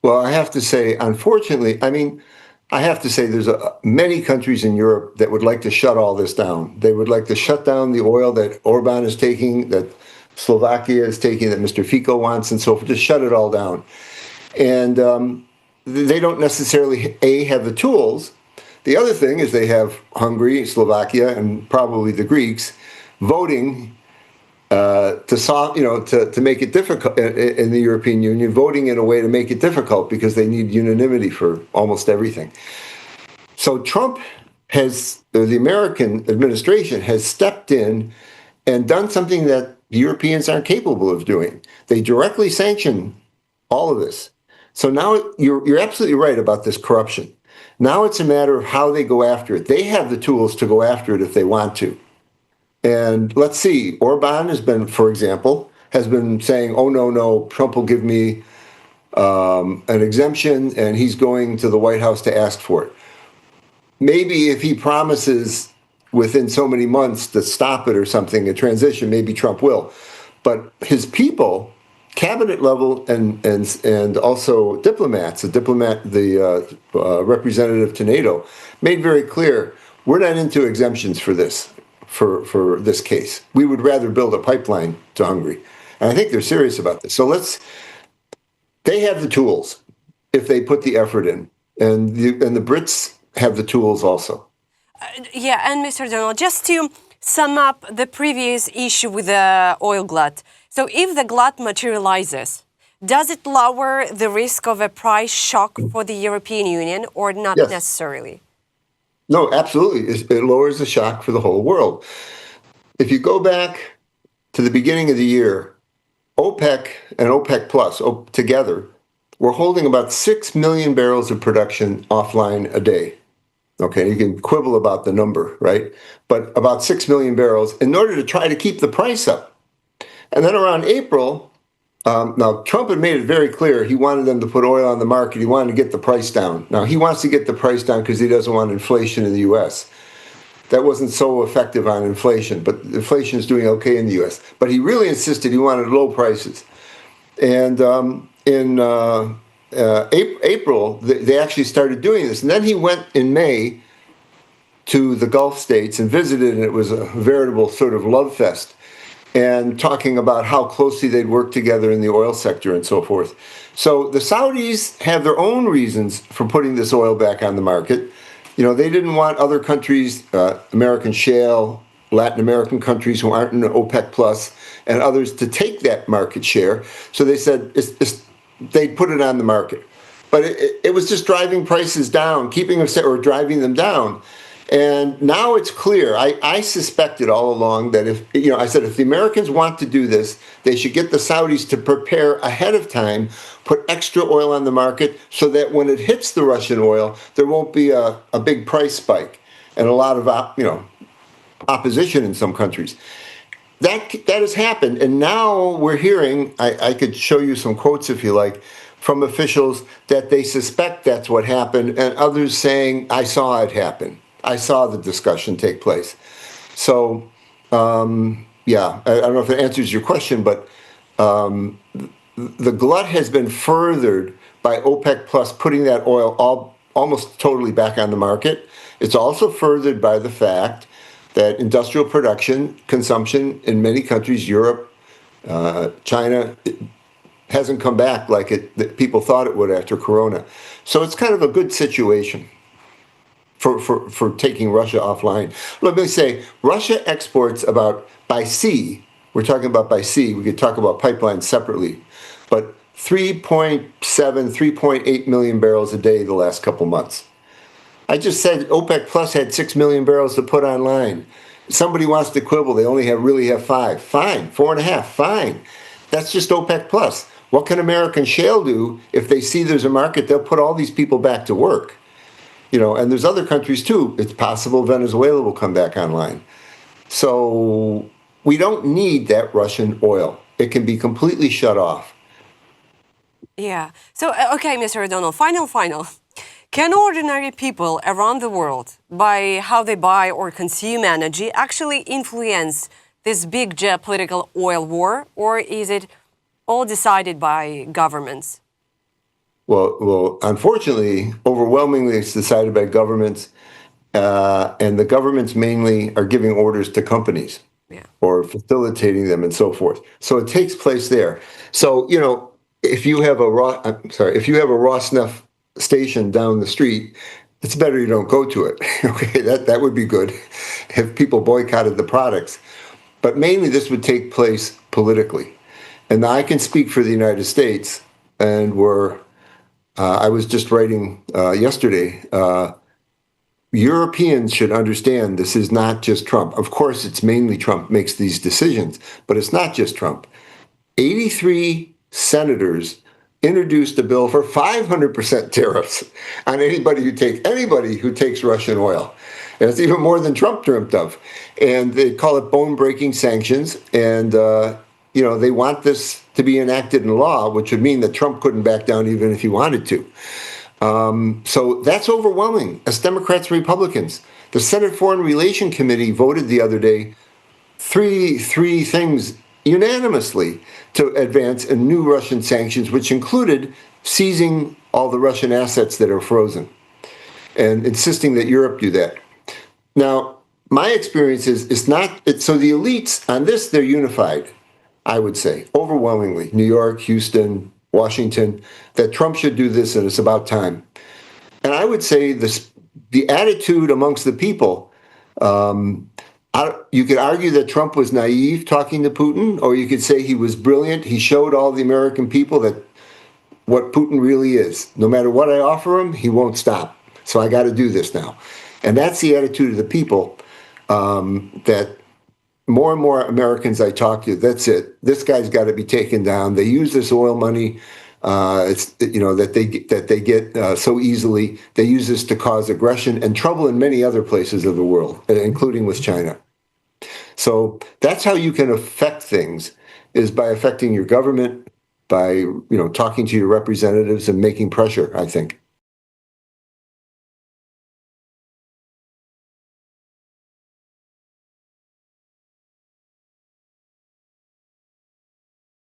Well, I have to say, unfortunately, I mean, I have to say there's many countries in Europe that would like to shut all this down. They would like to shut down the oil that Orban is taking, that Slovakia is taking, that Mr. Fico wants, and so forth. Just shut it all down. And they don't necessarily, A, have the tools. The other thing is they have Hungary, Slovakia, and probably the Greeks voting to make it difficult in the European Union, voting in a way to make it difficult because they need unanimity for almost everything. So Trump the American administration has stepped in and done something that the Europeans aren't capable of doing. They directly sanction all of this. So now you're absolutely right about this corruption. Now it's a matter of how they go after it. They have the tools to go after it if they want to. And let's see, Orban for example, has been saying, oh, no, Trump will give me an exemption, and he's going to the White House to ask for it. Maybe if he promises within so many months to stop it or something, a transition, maybe Trump will. But his people, cabinet level and also diplomats, the representative to NATO, made very clear, we're not into exemptions for this. For this case, we would rather build a pipeline to Hungary, and I think they're serious about this. So they have the tools if they put the effort in, and the Brits have the tools also. Yeah, and Mr. Donald, just to sum up the previous issue with the oil glut. So if the glut materializes, does it lower the risk of a price shock for the European Union or not necessarily? No, absolutely. It lowers the shock for the whole world. If you go back to the beginning of the year, OPEC and OPEC Plus together were holding about 6 million barrels of production offline a day. Okay, you can quibble about the number, right? But about 6 million barrels in order to try to keep the price up. And then around April, now, Trump had made it very clear he wanted them to put oil on the market. He wanted to get the price down. Now, he wants to get the price down because he doesn't want inflation in the U.S. That wasn't so effective on inflation, but inflation is doing okay in the U.S. But he really insisted he wanted low prices. And in April, they actually started doing this. And then he went in May to the Gulf states and visited, and it was a veritable sort of love fest, and talking about how closely they'd work together in the oil sector and so forth. So the Saudis have their own reasons for putting this oil back on the market. You know, they didn't want other countries, American shale, Latin American countries who aren't in OPEC Plus, and others to take that market share. So they said they'd put it on the market. But it was just driving prices down, keeping them or driving them down. And now it's clear. I suspected all along that if the Americans want to do this, they should get the Saudis to prepare ahead of time, put extra oil on the market so that when it hits the Russian oil, there won't be a big price spike and a lot of opposition in some countries. That has happened, and now we're hearing. I could show you some quotes if you like from officials that they suspect that's what happened, and others saying, "I saw it happen. I saw the discussion take place." So, I don't know if it answers your question, but the glut has been furthered by OPEC Plus putting that oil almost totally back on the market. It's also furthered by the fact that industrial production, consumption in many countries, Europe, China, hasn't come back like that people thought it would after Corona. So it's kind of a good situation for taking Russia offline. Let me say, Russia exports by sea, we're talking about by sea, we could talk about pipelines separately, but 3.7, 3.8 million barrels a day the last couple months. I just said OPEC Plus had 6 million barrels to put online. Somebody wants to quibble, they only really have 5. Fine, 4.5, fine. That's just OPEC Plus. What can American shale do if they see there's a market? They'll put all these people back to work. And there's other countries too. It's possible Venezuela will come back online. So we don't need that Russian oil. It can be completely shut off. Yeah. So, okay, Mr. O'Donnell, final. Can ordinary people around the world, by how they buy or consume energy, actually influence this big geopolitical oil war, or is it all decided by governments? Well, unfortunately, overwhelmingly, it's decided by governments, and the governments mainly are giving orders to companies Yeah. or facilitating them and so forth. So it takes place there. So, if you have if you have a Rosneft station down the street, it's better you don't go to it. Okay, that would be good if people boycotted the products. But mainly this would take place politically. And I can speak for the United States, and I was just writing yesterday. Europeans should understand this is not just Trump. Of course, it's mainly Trump makes these decisions, but it's not just Trump. 83 senators introduced a bill for 500% tariffs on anybody who takes Russian oil. And it's even more than Trump dreamt of. And they call it bone-breaking sanctions. And, they want this to be enacted in law, which would mean that Trump couldn't back down even if he wanted to. So that's overwhelming. As Democrats and Republicans, the Senate Foreign Relations Committee voted the other day three things unanimously to advance a new Russian sanctions, which included seizing all the Russian assets that are frozen and insisting that Europe do that. Now, my experience is so the elites on this, they're unified, I would say, overwhelmingly. New York, Houston, Washington, that Trump should do this and it's about time. And I would say the attitude amongst the people, you could argue that Trump was naive talking to Putin, or you could say he was brilliant. He showed all the American people that what Putin really is. No matter what I offer him, he won't stop. So I got to do this now. And that's the attitude of the people, that more and more Americans I talk to, that's it. This guy's got to be taken down. They use this oil money, that they get so easily. They use this to cause aggression and trouble in many other places of the world, including with China. So that's how you can affect things, is by affecting your government, by talking to your representatives and making pressure, I think.